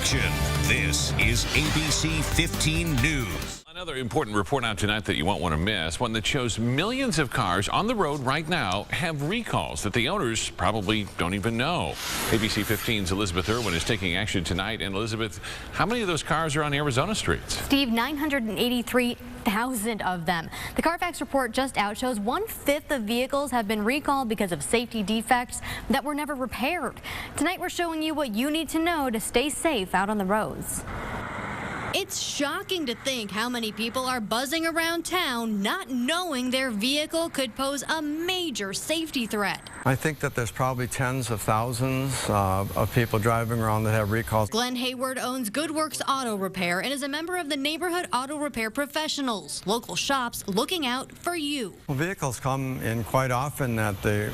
action. This is ABC 15 News. Another important report out tonight that you won't want to miss, one that shows millions of cars on the road right now have recalls that the owners probably don't even know. ABC 15's Elizabeth Irwin is taking action tonight. And Elizabeth, how many of those cars are on Arizona streets? Steve, 983,000 of them. The Carfax report just out shows 1/5 of vehicles have been recalled because of safety defects that were never repaired. Tonight we're showing you what you need to know to stay safe out on the roads. It's shocking to think how many people are buzzing around town not knowing their vehicle could pose a major safety threat. I think that there's probably tens of thousands of people driving around that have recalls. Glen Hayward owns Good Works Auto Repair and is a member of the Neighborhood Auto Repair Professionals, local shops looking out for you. Well, vehicles come in quite often that the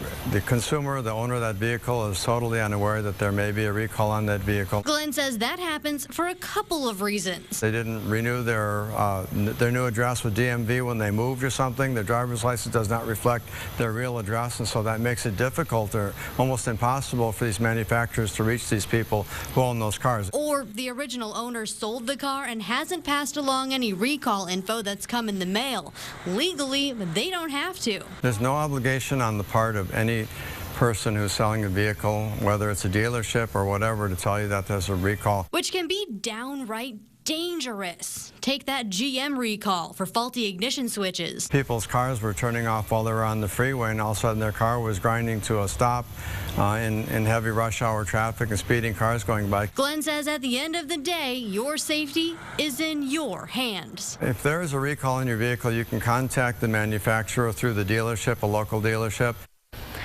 consumer, the owner of that vehicle, is totally unaware that there may be a recall on that vehicle. Glen says that happens for a couple of reasons. They didn't renew their new address with DMV when they moved or something. Their driver's license does not reflect their real address, and so that makes it difficult or almost impossible for these manufacturers to reach these people who own those cars. Or the original owner sold the car and hasn't passed along any recall info that's come in the mail. Legally, they don't have to. There's no obligation on the part of any person who's selling a vehicle, whether it's a dealership or whatever, to tell you that there's a recall. Which can be downright dangerous. Take that GM recall for faulty ignition switches. People's cars were turning off while they were on the freeway, and all of a sudden their car was grinding to a stop in heavy rush hour traffic and speeding cars going by. Glen says at the end of the day, your safety is in your hands. If there is a recall in your vehicle, you can contact the manufacturer through the dealership, a local dealership.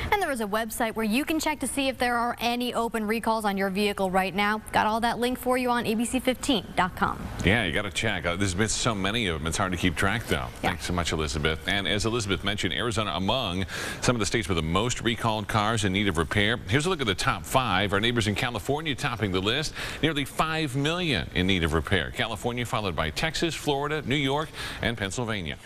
And there is a website where you can check to see if there are any open recalls on your vehicle right now. Got all that link for you on abc15.com. Yeah, you got to check. There's been so many of them, it's hard to keep track, though. Yeah. Thanks so much, Elizabeth. And as Elizabeth mentioned, Arizona among some of the states with the most recalled cars in need of repair. Here's a look at the top 5. Our neighbors in California topping the list. Nearly 5 million in need of repair. California followed by Texas, Florida, New York, and Pennsylvania.